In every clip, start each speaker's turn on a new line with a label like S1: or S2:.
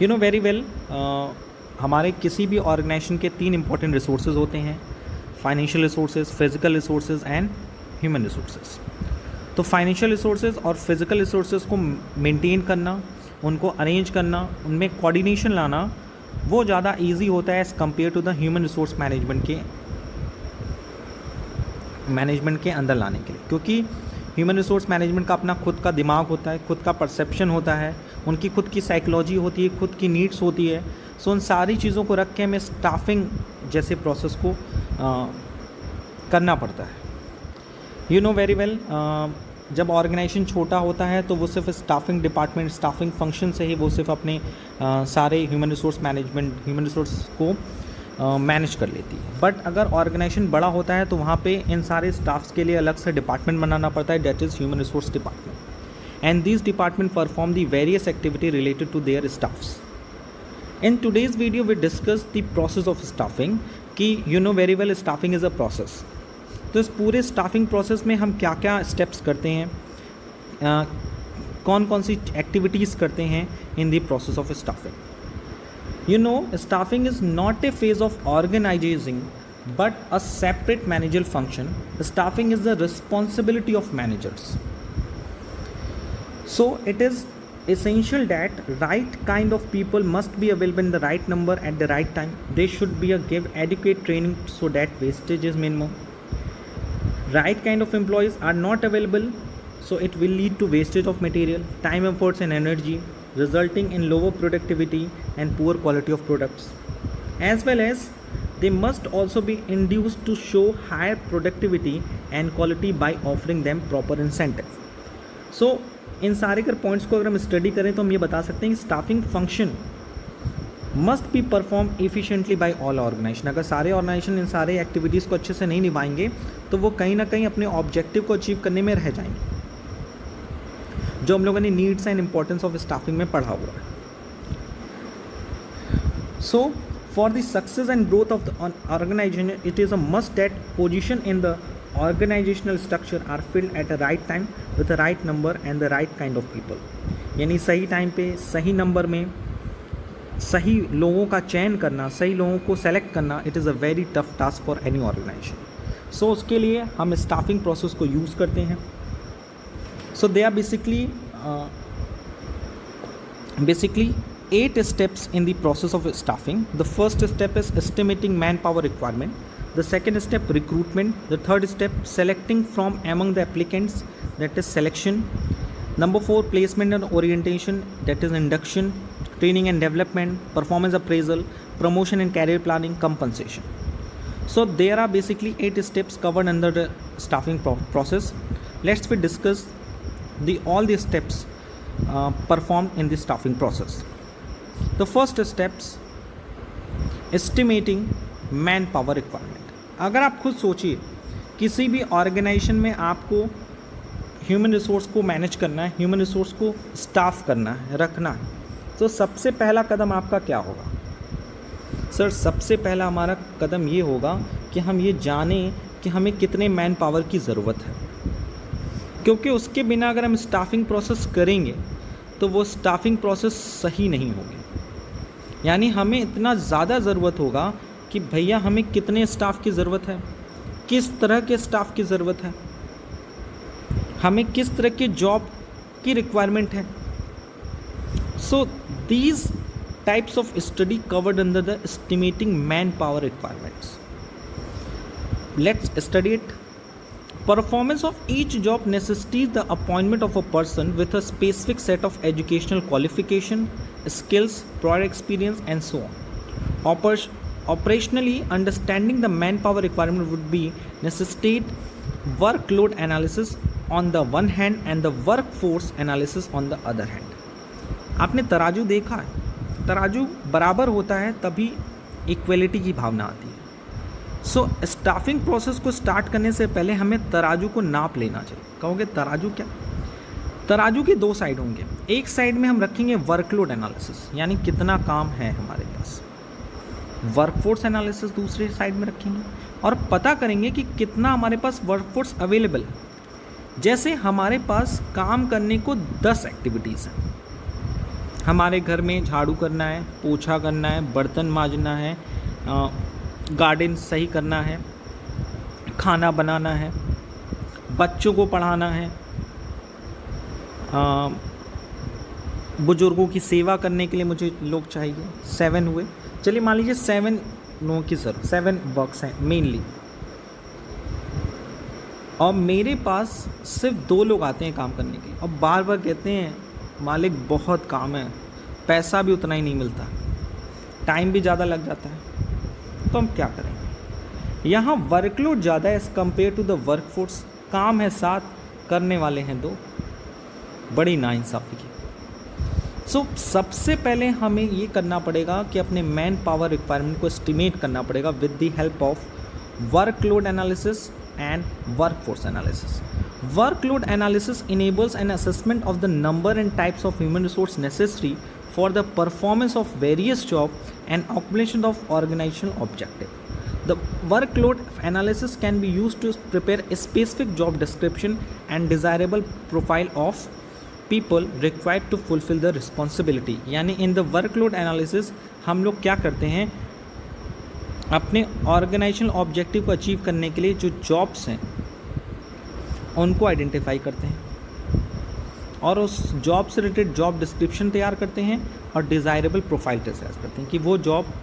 S1: You know very well, हमारे किसी भी ऑर्गेनाइजेशन के 3 इंपॉर्टेंट रिसोर्सेज होते हैं: financial resources, physical resources and human resources. तो फाइनेंशियल रिसोर्सेज और फिजिकल रिसोर्सेज को मेंटेन करना, उनको अरेंज करना, उनमें कोऑर्डिनेशन लाना, वो ज़्यादा इजी होता है as compare to the human resource management के अंदर लाने के लिए, क्योंकि ह्यूमन रिसोर्स मैनेजमेंट का अपना खुद का दिमाग होता है, खुद का परसेप्शन होता है, उनकी खुद की साइकोलॉजी होती है, खुद की नीड्स होती है। सो उन सारी चीज़ों को रख के हमें स्टाफिंग जैसे प्रोसेस को करना पड़ता है। यू नो वेरी वेल, जब ऑर्गेनाइजेशन छोटा होता है तो वो सिर्फ स्टाफिंग डिपार्टमेंट, स्टाफिंग फंक्शन से ही वो सिर्फ अपने सारे ह्यूमन रिसोर्स को मैनेज कर लेती है। बट अगर ऑर्गेनाइजेशन बड़ा होता है तो वहाँ पे इन सारे स्टाफ्स के लिए अलग से डिपार्टमेंट बनाना पड़ता है, that is human resource department, and this department perform the various activity related to their staffs. In today's video we discuss the process of staffing, कि you know very well staffing is a process. तो इस पूरे staffing process में हम क्या क्या steps करते हैं, कौन कौन सी एक्टिविटीज़ करते हैं इन the process of staffing. You know, staffing is not a phase of organizing but a separate managerial function. Staffing is the responsibility of managers. So it is essential that right kind of people must be available in the right number at the right time. They should be give adequate training so that wastage is minimum. Right kind of employees are not available, so it will lead to wastage of material, time, efforts and energy, resulting in lower productivity and poor quality of products. As well as they must also be induced to show higher productivity and quality by offering them proper incentive. So इन सारे कर points को अगर हम study करें तो हम ये बता सकते हैं कि staffing function must be perform efficiently by all organisation. अगर सारे ऑर्गेनाइजेशन इन सारे एक्टिविटीज़ को अच्छे से नहीं निभाएंगे तो वो कहीं ना कहीं अपने ऑब्जेक्टिव को अचीव करने में रह जाएंगे, जो हम लोगों ने needs and importance of staffing में पढ़ा हुआ है। So for the success and growth of the organisation it is a must that position in the organisational structure are filled at a right time with the right number and the right kind of people. यानी सही time पे, सही number में सही लोगों का चयन करना, सही लोगों को सेलेक्ट करना, it is a very tough task for any organisation. So उसके लिए हम स्टाफिंग प्रोसेस को यूज़ करते हैं। So they are basically 8 steps in the process of staffing. The first step is estimating manpower requirement. The second step, recruitment. The third step, selecting from among the applicants, that is selection. Number 4, placement and orientation, that is induction, training and development, performance appraisal, promotion and career planning, compensation. So there are basically 8 steps covered under the staffing process. Let's discuss all the steps performed in the staffing process. The first steps, estimating manpower requirement. अगर आप खुद सोचिए, किसी भी organisation में आपको human resource को manage करना है, ह्यूमन रिसोर्स को स्टाफ करना है, रखना है, तो सबसे पहला कदम आपका क्या होगा? सर, सबसे पहला हमारा कदम ये होगा कि हम ये जानें कि हमें कितने मैन पावर की ज़रूरत है, क्योंकि उसके बिना अगर हम स्टाफिंग प्रोसेस करेंगे तो वो स्टाफिंग प्रोसेस सही नहीं होगी। यानी हमें इतना ज़्यादा ज़रूरत होगा कि भैया हमें कितने स्टाफ की ज़रूरत है, किस तरह के स्टाफ की ज़रूरत है, हमें किस तरह की जॉब की रिक्वायरमेंट है। So these types of study covered under the estimating man power requirements. Let's study it. Performance of each job necessitates the appointment of a person with a specific set of educational qualification, skills, prior experience, and so on. Operationally, understanding the manpower requirement would be necessitate workload analysis on the one hand and the workforce analysis on the other hand. आपने तराजू देखा है, तराजू बराबर होता है तभी equality की भावना आती है। सो स्टाफिंग प्रोसेस को स्टार्ट करने से पहले हमें तराजू को नाप लेना चाहिए। कहोगे तराजू क्या? तराजू की 2 साइड होंगे। एक साइड में हम रखेंगे वर्कलोड एनालिसिस, यानी कितना काम है हमारे पास। वर्कफोर्स एनालिसिस दूसरी साइड में रखेंगे और पता करेंगे कि कितना हमारे पास वर्कफोर्स अवेलेबल है। जैसे हमारे पास काम करने को 10 एक्टिविटीज़ हैं, हमारे घर में झाड़ू करना है, पोछा करना है, बर्तन मांजना है, गार्डन सही करना है, खाना बनाना है, बच्चों को पढ़ाना है, बुजुर्गों की सेवा करने के लिए मुझे लोग चाहिए। 7 हुए। चलिए मान लीजिए 7 लोगों की ज़रूरत, 7 वर्क्स हैं मेनली, और मेरे पास सिर्फ 2 लोग आते हैं काम करने के लिए, और बार बार कहते हैं मालिक बहुत काम है, पैसा भी उतना ही नहीं मिलता, टाइम भी ज़्यादा लग जाता है, तो हम क्या करेंगे? यहाँ वर्कलोड ज़्यादा है as compare to the workforce. काम है 7, करने वाले हैं 2, बड़ी नाइंसाफ़ी की। सो सबसे पहले हमें ये करना पड़ेगा कि अपने मैन पावर रिक्वायरमेंट को एस्टिमेट करना पड़ेगा with the help of workload analysis and workforce analysis. Workload analysis enables an assessment of the number and types of human resource necessary for the performance of various jobs and accomplishment of organizational objective. The workload analysis can be used to prepare a specific job description and desirable profile of people required to fulfill the responsibility. यानी in the workload analysis हम लोग क्या करते हैं, अपने organisational objective को achieve करने के लिए जो जॉब्स हैं उनको आइडेंटिफाई करते हैं और उस जॉब से रिलेटेड जॉब डिस्क्रिप्शन तैयार करते हैं और डिज़ायरेबल प्रोफाइल तैयार करते हैं कि वो जॉब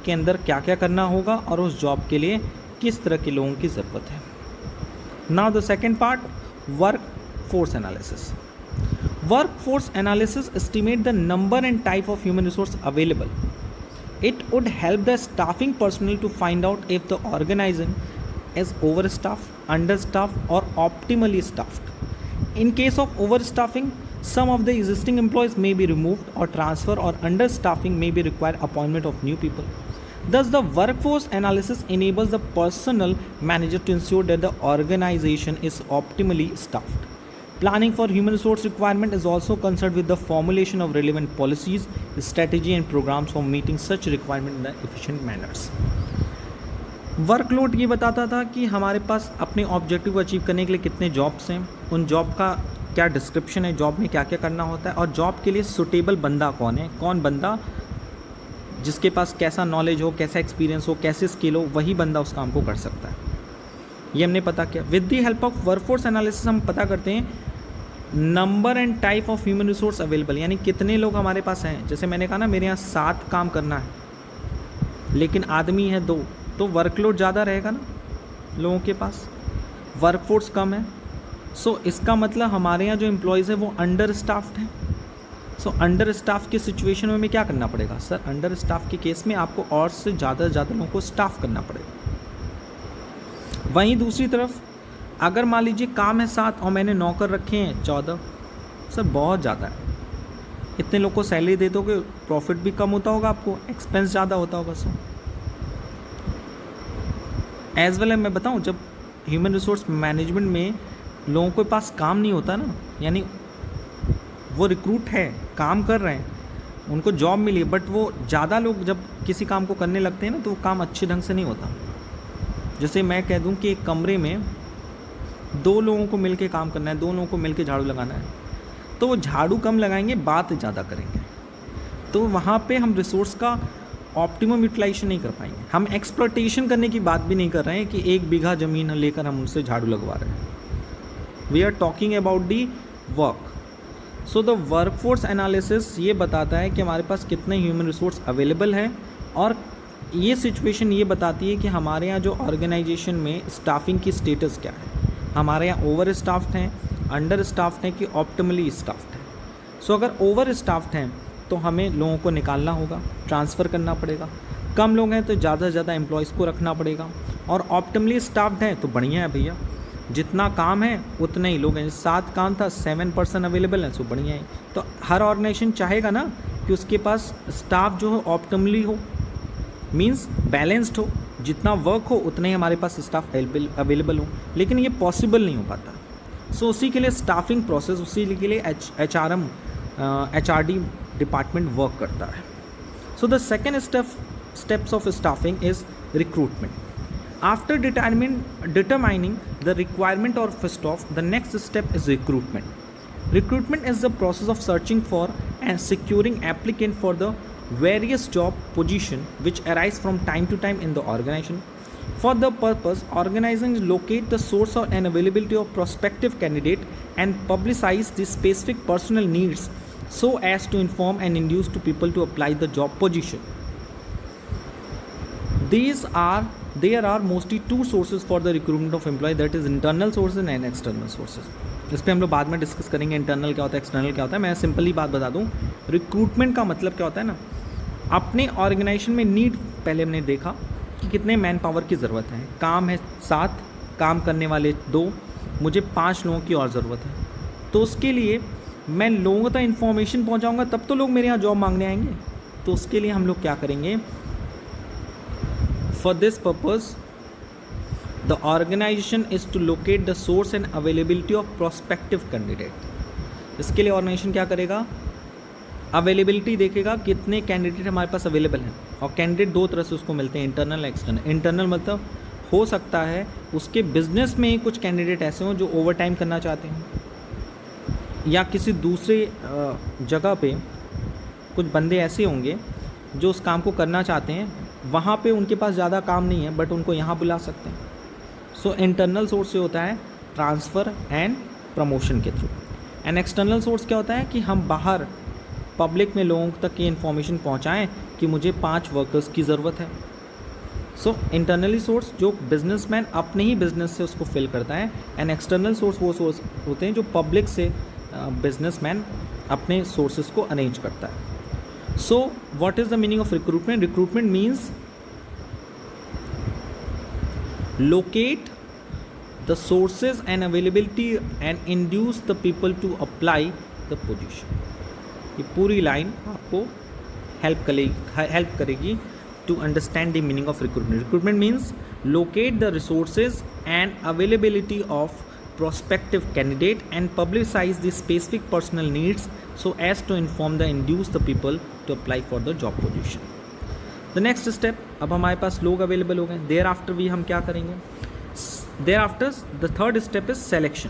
S1: के अंदर क्या क्या करना होगा और उस जॉब के लिए किस तरह के लोगों की ज़रूरत है। Now the second part, work force analysis. Workforce analysis estimate the number and type of human resource available. It would help the staffing personnel to find out if the organization is overstaffed, understaffed, or optimally staffed. In case of overstaffing, some of the existing employees may be removed or transferred, or understaffing may be required appointment of new people. Thus, the workforce analysis enables the personnel manager to ensure that the organization is optimally staffed. Planning for human resource requirement is also concerned with the formulation of relevant policies, strategy and programs for meeting such requirement in the efficient manners. Workload ये बताता था कि हमारे पास अपने objective को achieve करने के लिए कितने जॉब्स हैं, उन जॉब का क्या डिस्क्रिप्शन है, जॉब में क्या क्या करना होता है, और जॉब के लिए सुटेबल बंदा कौन है, कौन बंदा जिसके पास कैसा नॉलेज हो, कैसा एक्सपीरियंस हो, कैसे स्किल हो, वही बंदा उस काम को कर सकता है। ये हमने पता किया। With the help of workforce analysis हम पता करते हैं number and type of human resource available, यानी कितने लोग हमारे पास हैं। जैसे मैंने कहा ना, मेरे यहाँ 7 काम करना है लेकिन आदमी है 2, तो वर्कलोड ज़्यादा रहेगा ना लोगों के पास, वर्कफोर्स कम है। सो इसका मतलब हमारे यहाँ जो एम्प्लॉयज़ है वो अंडर स्टाफ्ड हैं। सो अंडर स्टाफ की सिचुएशन में क्या करना पड़ेगा सर? अंडर स्टाफ के केस में आपको और से ज़्यादा लोगों को स्टाफ करना पड़ेगा। वहीं दूसरी तरफ अगर मान लीजिए काम है 7 और मैंने नौकर रखे हैं 14, सर बहुत ज़्यादा है। इतने लोग को सैलरी दे दोगे, प्रॉफिट भी कम होता होगा, आपको एक्सपेंस ज़्यादा होता होगा। सो एज वेल मैं बताऊं, जब ह्यूमन रिसोर्स मैनेजमेंट में लोगों के पास काम नहीं होता ना, यानी वो रिक्रूट है, काम कर रहे हैं, उनको जॉब मिली है, बट वो ज़्यादा लोग जब किसी काम को करने लगते हैं ना, तो वो काम अच्छे ढंग से नहीं होता। जैसे मैं कह दूं कि एक कमरे में 2 लोगों को मिलके काम करना है, 2 लोगों को मिलके झाड़ू लगाना है, तो वो झाड़ू कम लगाएंगे, बात ज़्यादा करेंगे, तो वहाँ पे हम रिसोर्स का ऑप्टिमम यूटिलाइजेशन नहीं कर पाएंगे। हम एक्सप्लॉयटेशन करने की बात भी नहीं कर रहे हैं कि 1 बीघा ज़मीन लेकर हम उनसे झाड़ू लगवा रहे हैं। We are talking about the work. So the workforce analysis ये बताता है कि हमारे पास कितने ह्यूमन रिसोर्स अवेलेबल है, और ये सिचुएशन ये बताती है कि हमारे यहाँ जो ऑर्गेनाइजेशन में स्टाफिंग की स्टेटस क्या है, हमारे यहाँ ओवर स्टाफ्ड हैं, अंडर स्टाफ्ड हैं कि ऑप्टिमली स्टाफ्ड हैं। सो अगर ओवर स्टाफ्ड हैं तो हमें लोगों को निकालना होगा, ट्रांसफ़र करना पड़ेगा। कम लोग हैं तो ज़्यादा से ज़्यादा एम्प्लॉयज़ को रखना पड़ेगा, और ऑप्टिमली स्टाफ्ड हैं तो बढ़िया है भैया, जितना काम है उतने ही लोग हैं। 7 काम था, 7 पर्सन अवेलेबल हैं, सो बढ़िया है। तो हर ऑर्गेनाइजेशन चाहेगा ना कि उसके पास स्टाफ जो है ऑप्टिमली हो, मीन्स बैलेंस्ड हो, जितना वर्क हो उतने ही हमारे पास स्टाफ अवेलेबल हो, लेकिन ये पॉसिबल नहीं हो पाता। सो उसी के लिए स्टाफिंग प्रोसेस, उसी के लिए HRD डिपार्टमेंट वर्क करता है। So the second steps of staffing is recruitment. After determining the requirement of staff, the next step is recruitment. Recruitment is the process of searching for and securing applicant for the various job position which arise from time to time in the organization. For the purpose, organizations locate the source and availability of prospective candidate and publicize the specific personal needs so as to inform and induce to people to apply the job position. There are mostly two sources for the recruitment of employee, that is internal sources and external sources. इस पर हम लोग बाद में discuss करेंगे internal क्या होता है, एक्सटर्नल क्या होता है. मैं सिंपली बात बता दूं, रिक्रूटमेंट का मतलब क्या होता है ना, अपने ऑर्गेनाइजेशन में नीड पहले हमने देखा कि कितने मैन पावर की ज़रूरत है. काम है 7, काम करने वाले 2, मुझे 5 लोगों की और ज़रूरत है. तो उसके लिए मैं लोगों तक इन्फॉर्मेशन पहुंचाऊंगा तब तो लोग मेरे यहाँ जॉब मांगने आएंगे. तो उसके लिए हम लोग क्या करेंगे, for this purpose the organisation is to locate the source and availability of prospective candidate. इसके लिए ऑर्गेनाइजेशन क्या करेगा, अवेलेबिलिटी देखेगा कितने कैंडिडेट हमारे पास अवेलेबल हैं. और कैंडिडेट 2 तरह से उसको मिलते हैं, इंटरनल एक्सटर्नल. इंटरनल मतलब हो सकता है उसके बिजनेस में ही कुछ कैंडिडेट ऐसे हों जो ओवर टाइम करना चाहते हैं, या किसी दूसरे जगह पे कुछ बंदे ऐसे होंगे जो उस काम को करना चाहते हैं, वहाँ पे उनके पास ज़्यादा काम नहीं है बट उनको यहाँ बुला सकते हैं. सो इंटरनल सोर्स से होता है ट्रांसफ़र एंड प्रमोशन के थ्रू. एंड एक्सटर्नल सोर्स क्या होता है कि हम बाहर पब्लिक में लोगों तक ये इन्फॉर्मेशन पहुँचाएँ कि मुझे 5 वर्कर्स की ज़रूरत है. सो इंटरनली सोर्स जो बिजनेसमैन अपने ही बिजनेस से उसको फिल करता है, एंड एक्सटर्नल सोर्स वो सोर्स होते हैं जो पब्लिक से बिजनेसमैन अपने सोर्सेज को अरेंज करता है. सो what is the meaning of recruitment. Recruitment means locate the sources and availability and induce the people to apply the position. ये पूरी लाइन आपको हेल्प करेगी to understand the meaning of recruitment. Recruitment means locate the resources and availability of prospective candidate and publicize the specific personal needs so as to inform the induce the people to apply for the job position. The next step, अब हमारे पास लोग available हो गए. There after भी हम क्या करेंगे, thereafter the third step is selection.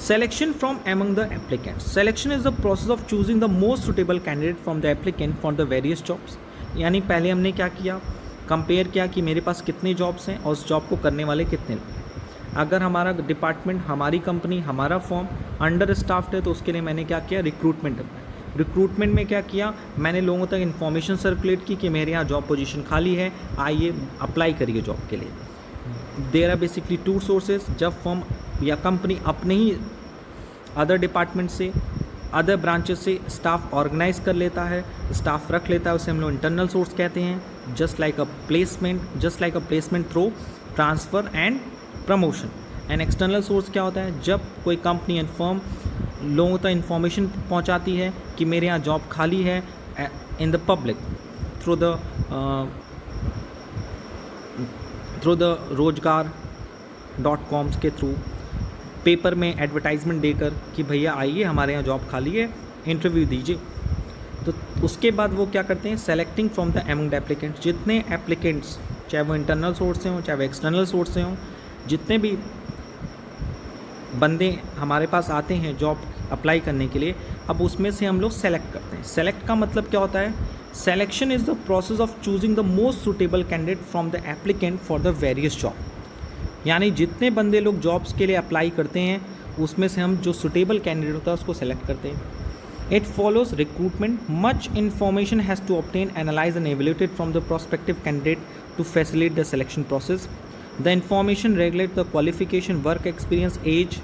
S1: Selection from among the applicants. Selection is the process of choosing the most suitable candidate from the applicant for the various jobs. यानी पहले हमने क्या किया, compare किया कि मेरे पास कितने जॉब्स हैं और उस जॉब को करने वाले कितने लोग. अगर हमारा डिपार्टमेंट, हमारी कंपनी, हमारा फॉर्म अंडर स्टाफ्ड है तो उसके लिए मैंने क्या किया, रिक्रूटमेंट में क्या किया, मैंने लोगों तक इन्फॉर्मेशन सर्कुलेट की कि मेरे यहाँ जॉब पोजीशन खाली है, आइए अप्लाई करिए जॉब के लिए. There are basically 2 sources. जब फर्म या कंपनी अपने ही अदर डिपार्टमेंट से, अदर ब्रांचेस से स्टाफ ऑर्गेनाइज कर लेता है, स्टाफ रख लेता है, उसे हम लोग इंटरनल सोर्स कहते हैं. Just like a placement through transfer and promotion. And external source क्या होता है, जब कोई कंपनी एंड फर्म लोगों तक इन्फॉर्मेशन पहुंचाती है कि मेरे यहाँ जॉब खाली है in the public through the रोजगार.com के थ्रू, पेपर में एडवर्टाइजमेंट देकर कि भैया आइए हमारे यहाँ जॉब खाली है, इंटरव्यू दीजिए. तो उसके बाद वो क्या करते हैं, selecting from the among the applicants. जितने एप्लीकेंट्स, चाहे वो इंटरनल सोर्स से हों चाहे वो एक्सटर्नल सोर्स से हों, जितने भी बंदे हमारे पास आते हैं जॉब अप्लाई करने के लिए, अब उसमें से हम लोग सेलेक्ट करते हैं. सेलेक्ट का मतलब क्या होता है, selection is the process of choosing the most suitable candidate from the applicant for the various job. यानी जितने बंदे लोग जॉब्स के लिए अप्लाई करते हैं उसमें से हम जो सुटेबल कैंडिडेट होता है उसको सेलेक्ट करते हैं. It follows recruitment. Much information has to obtain, analyse and evaluate from the prospective candidate to facilitate the selection process. The information regulates the qualification, work experience, age,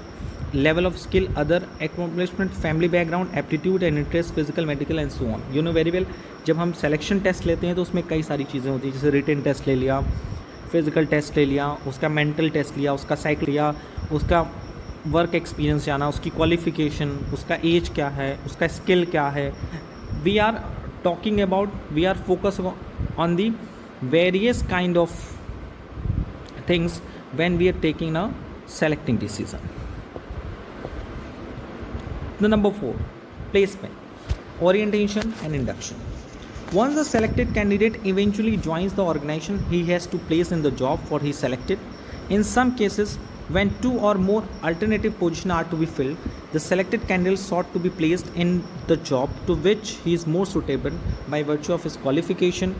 S1: level of skill, other accomplishment, family background, aptitude and interest, physical, medical and so on. You know very well. जब हम selection test लेते हैं तो उसमें कई सारी चीज़ें होती हैं, जैसे written test ले लिया, physical test ले लिया, उसका mental test लिया, उसका psych लिया, उसका work experience जाना, उसकी qualification, उसका age क्या है, उसका skill क्या है. We are talking about, we are focused on the various kind of things when we are taking a selecting decision. The number 4, placement, orientation and induction. Once the selected candidate eventually joins the organization, he has to place in the job for he selected. In some cases, when 2 or more alternative positions are to be filled, The selected candidate sought to be placed in the job to which he is more suitable by virtue of his qualification,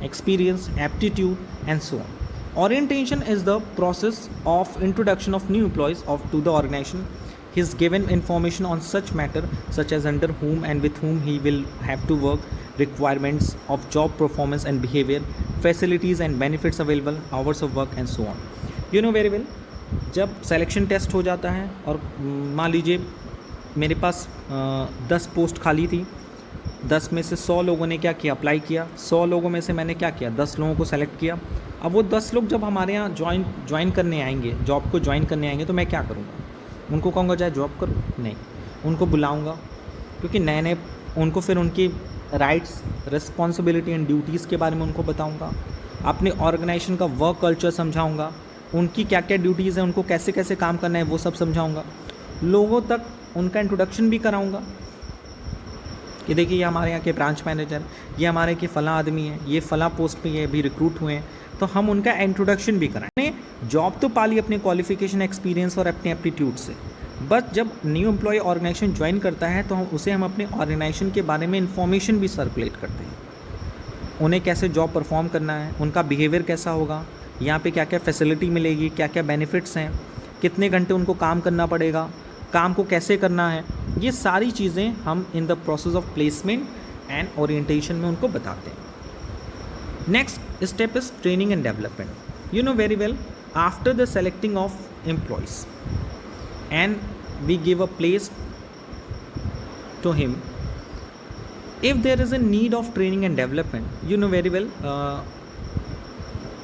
S1: experience, aptitude, and so on. Orientation is the process of introduction of new employees to the organization. He is given information on such matter such as under whom and with whom he will have to work, requirements of job performance and behavior, facilities and benefits available, hours of work, and so on. You know very well, जब selection test हो जाता है और मान लीजिए मेरे पास 10 post खाली थी, 10 में से 100 लोगों ने क्या किया, अप्लाई किया। 100 लोगों में से मैंने क्या किया, 10 लोगों को सेलेक्ट किया। अब वो 10 लोग जब हमारे यहाँ ज्वाइन करने आएंगे, जॉब को ज्वाइन करने आएंगे, तो मैं क्या करूँगा? उनको कहूँगा जाए जॉब करो? नहीं, उनको बुलाऊँगा, क्योंकि नए नए उनको फिर उनकी राइट्स, रिस्पॉन्सिबिलिटी एंड ड्यूटीज़ के बारे में उनको बताऊँगा, अपने ऑर्गेनाइजेशन का वर्क कल्चर समझाऊँगा, उनकी क्या क्या ड्यूटीज़ हैं, उनको कैसे कैसे काम करना है वो सब समझाऊँगा, लोगों तक उनका इंट्रोडक्शन भी कराऊँगा कि देखिए ये हमारे यहाँ के ब्रांच मैनेजर, ये हमारे के फ़लाँ आदमी हैं, ये फ़लाँ पोस्ट पे ये अभी रिक्रूट हुए हैं, तो हम उनका इंट्रोडक्शन भी कराएं। जॉब तो पा ली अपने क्वालिफिकेशन, एक्सपीरियंस और अपने एप्टीट्यूड से, बट जब न्यू एम्प्लॉय ऑर्गेनाइजेशन ज्वाइन करता है तो हम अपने ऑर्गेनाइजेशन के बारे में इन्फॉर्मेशन भी सर्कुलेट करते हैं। उन्हें कैसे जॉब परफॉर्म करना है, उनका बिहेवियर कैसा होगा, यहाँ पे क्या क्या फैसिलिटी मिलेगी, क्या क्या बेनिफिट्स हैं, कितने घंटे उनको काम करना पड़ेगा, काम को कैसे करना है, ये सारी चीज़ें हम in the process of placement and orientation में उनको बताते हैं। Next step is training and development. You know very well, after the selecting of employees and we give a place to him, if there is a need of training and development, you know very well,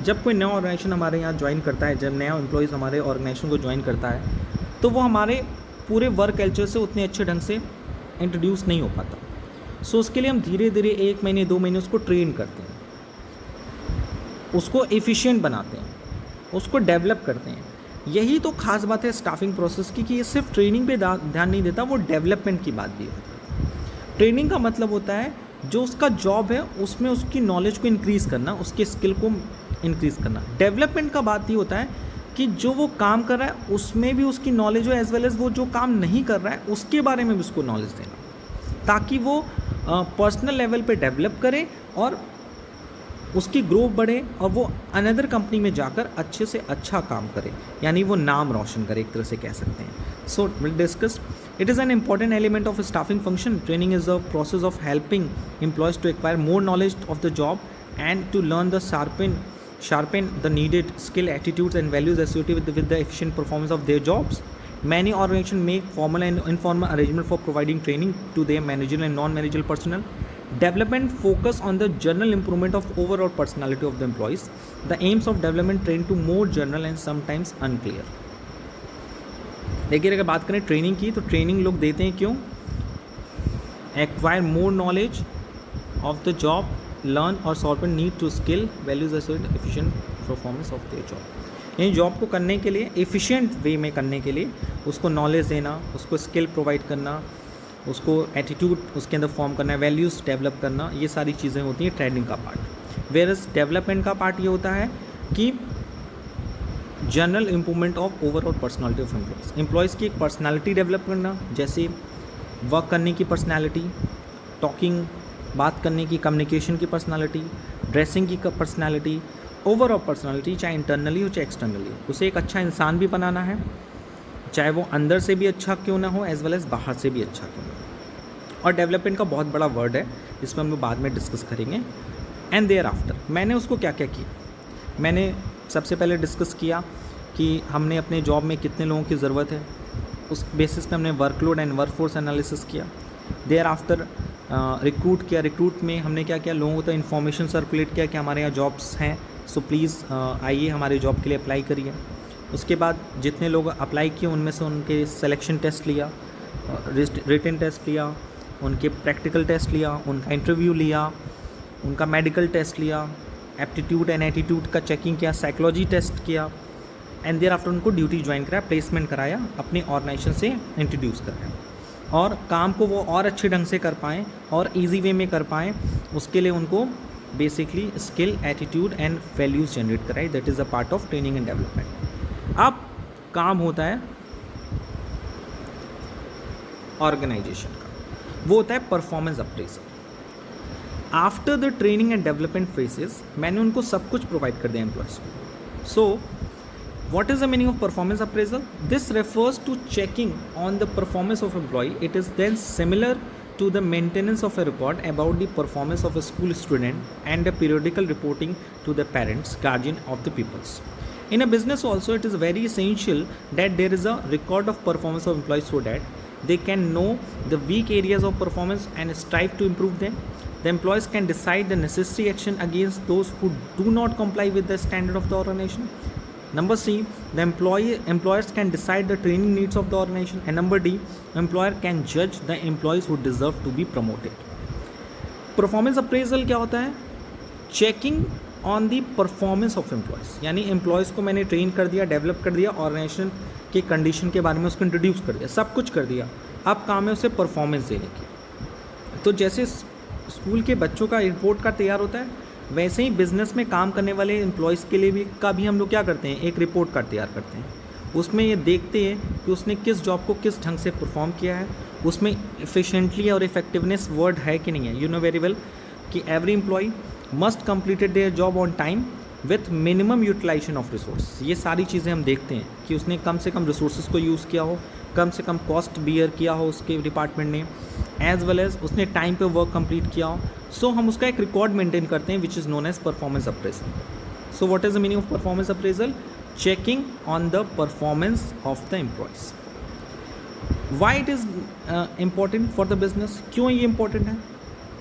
S1: जब कोई नया organisation हमारे यहाँ join करता है, जब नया employees हमारे ऑर्गेनाइजेशन को ज्वाइन करता है, तो वो हमारे पूरे वर्क कल्चर से उतने अच्छे ढंग से इंट्रोड्यूस नहीं हो पाता। सो उसके लिए हम धीरे धीरे 1 महीने 2 महीने उसको ट्रेन करते हैं, उसको एफिशिएंट बनाते हैं, उसको डेवलप करते हैं। यही तो खास बात है स्टाफिंग प्रोसेस की, कि ये सिर्फ ट्रेनिंग पे ध्यान नहीं देता, वो डेवलपमेंट की बात भी होती है। ट्रेनिंग का मतलब होता है जो उसका जॉब है उसमें उसकी नॉलेज को इंक्रीज़ करना, उसके स्किल को इंक्रीज़ करना। डेवलपमेंट का बात ये होता है कि जो वो काम कर रहा है उसमें भी उसकी नॉलेज हो, एज वेल एज़ वो जो काम नहीं कर रहा है उसके बारे में भी उसको नॉलेज देना, ताकि वो पर्सनल लेवल पे डेवलप करे और उसकी ग्रोथ बढ़े और वो अनदर कंपनी में जाकर अच्छे से अच्छा काम करे, यानी वो नाम रोशन करे, एक तरह से कह सकते हैं। So will discuss, it is an important element of staffing function. Training is the process of helping employees to acquire more knowledge of the job and to learn the sharpen the needed skill, attitudes and values associated with the efficient performance of their jobs. Many organizations make formal and informal arrangement for providing training to their managerial and non-managerial personnel. Development focus on the general improvement of overall personality of the employees. The aims of development train to more general and sometimes unclear. देखिए अगर बात करें training की, तो training लोग देते हैं क्यों? Acquire more knowledge of the job, learn और solve need to skill values associated efficient performance of their job. यानी जॉब को करने के लिए एफिशिएंट वे में करने के लिए उसको नॉलेज देना, उसको स्किल प्रोवाइड करना, उसको एटीट्यूड उसके अंदर फॉर्म करना, वैल्यूज़ डेवलप करना, ये सारी चीज़ें होती हैं ट्रेनिंग का पार्ट। वेयरएज डेवलपमेंट का पार्ट ये होता है कि general improvement of overall personality of employees. Employees की एक पर्सनालिटी डेवलप करना, जैसे वर्क करने की पर्सनालिटी, टॉकिंग बात करने की, कम्युनिकेशन की पर्सनालिटी, ड्रेसिंग की पर्सनालिटी, ओवरऑल पर्सनालिटी, चाहे इंटरनली हो चाहे एक्सटर्नली। उसे एक अच्छा इंसान भी बनाना है, चाहे वो अंदर से भी अच्छा क्यों ना हो, एज वेल एज़ बाहर से भी अच्छा क्यों ना हो। और डेवलपमेंट का बहुत बड़ा वर्ड है, इसमें हम लोग बाद में डिस्कस करेंगे। एंड देयर आफ्टर मैंने उसको क्या क्या किया, मैंने सबसे पहले डिस्कस किया कि हमने अपने जॉब में कितने लोगों की ज़रूरत है, उस बेसिस पे हमने वर्कलोड एंड वर्कफोर्स एनालिसिस किया। देयर आफ्टर रिक्रूट किया, रिक्रूट में हमने क्या किया, लोगों को तो इन्फॉर्मेशन सर्कुलेट किया कि हमारे यहाँ जॉब्स हैं, सो प्लीज़ आइए हमारे जॉब के लिए अप्लाई करिए। उसके बाद जितने लोग अप्लाई किए उनमें से उनके सिलेक्शन टेस्ट लिया, रिटन टेस्ट लिया, उनके प्रैक्टिकल टेस्ट लिया, उनका इंटरव्यू लिया, उनका मेडिकल टेस्ट लिया, एप्टीट्यूड एंड एटीट्यूड का चेकिंग किया, साइकोलॉजी टेस्ट किया, एंड देयर आफ्टर उनको ड्यूटी ज्वाइन कराया, प्लेसमेंट कराया, अपने ऑर्गेनाइजेशन से इंट्रोड्यूस कराया, और काम को वो और अच्छे ढंग से कर पाएँ और इजी वे में कर पाएँ, उसके लिए उनको basically skill, attitude and values generate कराए। That is a part of training and development. अब काम होता है ऑर्गेनाइजेशन का, वो होता है performance appraisal. After the training and development phases मैंने उनको सब कुछ प्रोवाइड कर दिया एम्प्लॉयज़ को। सो what is the meaning of performance appraisal? This refers to checking on the performance of employee. It is then similar to the maintenance of a record about the performance of a school student and a periodical reporting to the parents, guardian of the pupils. In a business also, it is very essential that there is a record of performance of employees so that they can know the weak areas of performance and strive to improve them. The employees can decide the necessary action against those who do not comply with the standard of the organization. Number C, the employers can decide the training needs of the organization. And number D, employer can judge the employees who deserve to be promoted. Performance appraisal क्या होता है? Checking on the performance of employees, यानी employees को मैंने train कर दिया, develop कर दिया, ऑर्गेनाइजेशन के कंडीशन के बारे में उसको इंट्रोड्यूस कर दिया, सब कुछ कर दिया, अब काम है उसे परफॉर्मेंस देने की। तो जैसे स्कूल के बच्चों का रिपोर्ट कार्ड तैयार होता है, वैसे ही बिज़नेस में काम करने वाले एम्प्लॉयज़ के लिए भी हम लोग क्या करते हैं, एक रिपोर्ट कार्ड तैयार करते हैं। उसमें ये देखते हैं कि उसने किस जॉब को किस ढंग से परफॉर्म किया है, उसमें एफिशिएंटली और इफेक्टिवनेस वर्ड है कि नहीं है। यू नो वेरी वेल कि every employee must completed their job on time with minimum utilisation of resource. ये सारी चीज़ें हम देखते हैं कि उसने कम से कम रिसोर्स को यूज़ किया हो, कम से कम कॉस्ट बियर किया हो उसके डिपार्टमेंट ने, एज वेल एज उसने टाइम पे वर्क कंप्लीट किया हो। सो हम उसका एक रिकॉर्ड मेंटेन करते हैं which is known as performance appraisal. So what is the meaning of performance appraisal? Checking on the performance of the employees. Why it is important for the business? क्यों ये important है?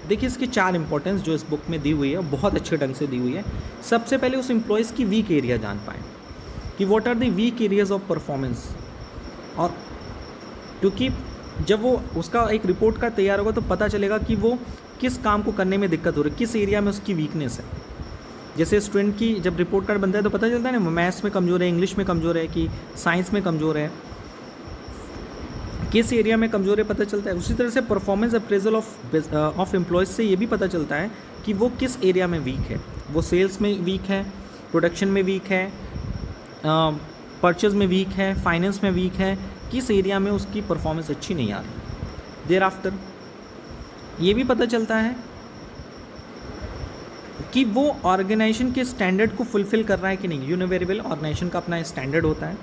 S1: देखिए इसकी 4 importance जो इस book में दी हुई है, बहुत अच्छे ढंग से दी हुई है। सबसे पहले उस एम्प्लॉयज़ की वीक एरिया जान पाएँ कि what are the weak areas of performance. और क्योंकि जब वो उसका एक रिपोर्ट का तैयार होगा तो पता चलेगा कि वो किस काम को करने में दिक्कत हो रही है, किस एरिया में उसकी वीकनेस है। जैसे स्टूडेंट की जब रिपोर्ट कार्ड बनता है तो पता चलता है ना, मैथ्स में कमज़ोर है, इंग्लिश में कमज़ोर है, कि साइंस में कमज़ोर है, किस एरिया में कमज़ोर है पता चलता है। उसी तरह से परफॉर्मेंस अप्रेजल ऑफ एम्प्लॉयज़ से ये भी पता चलता है कि वो किस एरिया में वीक है। वो सेल्स में वीक है, प्रोडक्शन में वीक है, परचेज़ में वीक है, फाइनेंस में वीक है, किस एरिया में उसकी परफॉर्मेंस अच्छी नहीं आ रही। देयर आफ्टर ये भी पता चलता है कि वो ऑर्गेनाइजेशन के स्टैंडर्ड को फुलफ़िल कर रहा है कि नहीं। You know very well organisation का अपना स्टैंडर्ड होता है,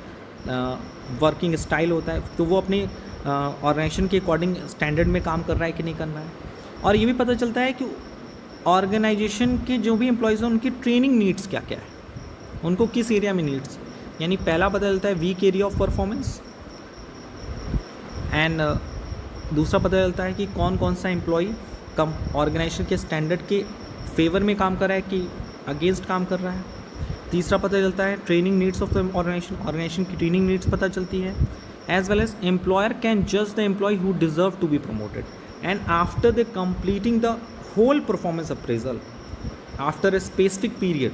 S1: वर्किंग स्टाइल होता है, तो वो अपने ऑर्गेनाइजेशन के अकॉर्डिंग स्टैंडर्ड में काम कर रहा है कि नहीं कर रहा है। और ये भी पता चलता है कि ऑर्गेनाइजेशन के जो भी एम्प्लॉयज़ हैं उनकी ट्रेनिंग नीड्स क्या क्या है, उनको किस एरिया में नीड्स। यानी पहला पता चलता है weak area of performance, and दूसरा पता चलता है कि कौन कौन सा एम्प्लॉय कम ऑर्गेनाइजेशन के स्टैंडर्ड के फेवर में काम कर रहा है कि अगेंस्ट काम कर रहा है। तीसरा पता चलता है training needs of the organisation की ट्रेनिंग नीड्स पता चलती है। As well as employer can जज the employee who deserve to be promoted, and after the completing the whole performance appraisal after a specific period,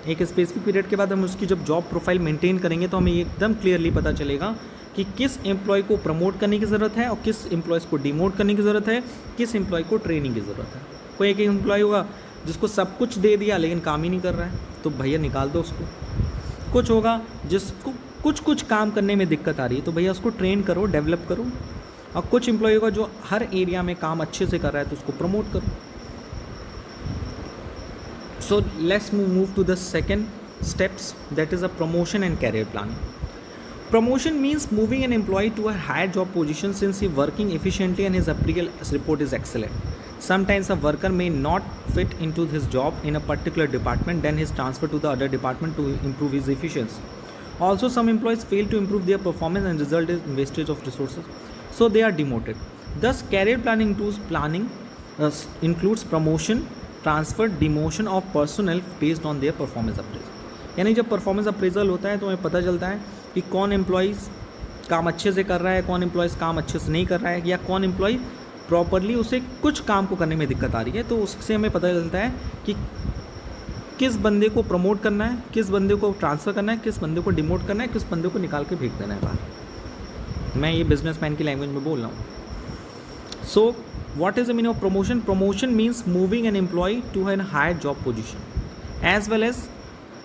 S1: एक specific period के बाद हम उसकी जब जॉब प्रोफाइल मेंटेन करेंगे तो हमें एकदम क्लियरली पता चलेगा कि किस एम्प्लॉय को प्रमोट करने की ज़रूरत है और किस एम्प्लॉयज़ को डिमोट करने की ज़रूरत है, किस एम्प्लॉय को ट्रेनिंग की ज़रूरत है। कोई एक एम्प्लॉय होगा जिसको सब कुछ दे दिया लेकिन काम ही नहीं कर रहा है, तो भैया निकाल दो उसको। कुछ होगा जिसको कुछ काम करने में दिक्कत आ रही है, तो भैया उसको ट्रेन करो, डेवलप करो। और कुछ एम्प्लॉय होगा जो हर एरिया में काम अच्छे से कर रहा है, तो उसको प्रमोट करो। So let's move to the second steps, that is a promotion and career planning. Promotion means moving an employee to a higher job position since he working efficiently and his appraisal report is excellent. Sometimes a worker may not fit into his job in a particular department, then he is transferred to the other department to improve his efficiency. Also, some employees fail to improve their performance and result in wastage of resources, so they are demoted. Thus, career planning includes promotion, transfer, demotion of personnel based on their performance appraisal. यानी जब performance appraisal होता है तो हमें पता चलता है कि कौन एम्प्लॉइज़ काम अच्छे से कर रहा है, कौन एम्प्लॉइज़ काम अच्छे से नहीं कर रहा है, या कौन एम्प्लॉय प्रॉपरली उसे कुछ काम को करने में दिक्कत आ रही है। तो उससे हमें पता चलता है कि किस बंदे को प्रमोट करना है, किस बंदे को ट्रांसफ़र करना है, किस बंदे को डिमोट करना है, किस बंदे को निकाल के भेज देना है बाहर। मैं ये बिजनेसमैन की लैंग्वेज में बोल रहा हूँ। So what is the meaning of promotion? Promotion means moving an employee to an higher job position. As well as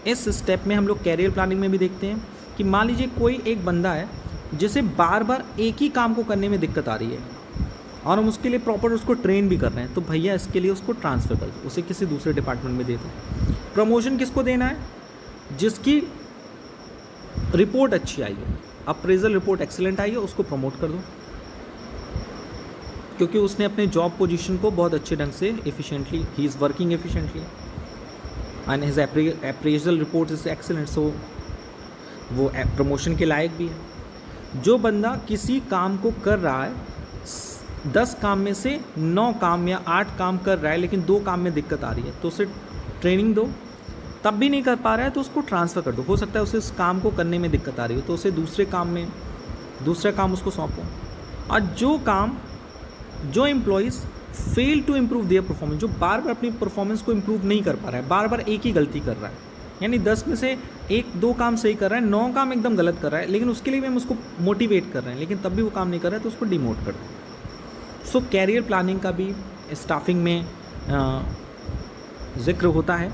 S1: इस स्टेप में हम लोग कैरियर प्लानिंग में भी देखते हैं कि मान लीजिए कोई एक बंदा है जैसे बार बार एक ही काम को करने में दिक्कत आ रही है और हम उसके लिए प्रॉपर उसको ट्रेन भी कर रहे हैं, तो भैया इसके लिए उसको ट्रांसफ़र कर दो, उसे किसी दूसरे डिपार्टमेंट में दे दो। प्रमोशन किसको देना है? जिसकी रिपोर्ट अच्छी आई है, अप्रेजल रिपोर्ट एक्सीलेंट आई है, उसको प्रमोट कर दो, क्योंकि उसने अपने जॉब पोजीशन को बहुत अच्छे ढंग से efficiently, he is working efficiently and his appraisal report is excellent, so वो प्रमोशन के लायक भी है। जो बंदा किसी काम को कर रहा है, 10 काम में से 9 काम या 8 काम कर रहा है, लेकिन 2 काम में दिक्कत आ रही है, तो उसे ट्रेनिंग दो। तब भी नहीं कर पा रहा है तो उसको ट्रांसफ़र कर दो। हो सकता है उसे इस काम को करने में दिक्कत आ रही हो, तो उसे दूसरा काम उसको सौंपो। और जो employees fail to improve their performance, जो बार बार अपनी परफॉर्मेंस को इम्प्रूव नहीं कर पा रहा है, बार बार एक ही गलती कर रहा है, यानी 10 में से 1-2 काम सही कर रहा है, 9 काम एकदम गलत कर रहा है, लेकिन उसके लिए भी हम उसको मोटिवेट कर रहे हैं, लेकिन तब भी वो काम नहीं कर रहा है, तो उसको डिमोट कर दो। सो कैरियर प्लानिंग का भी स्टाफिंग में जिक्र होता है।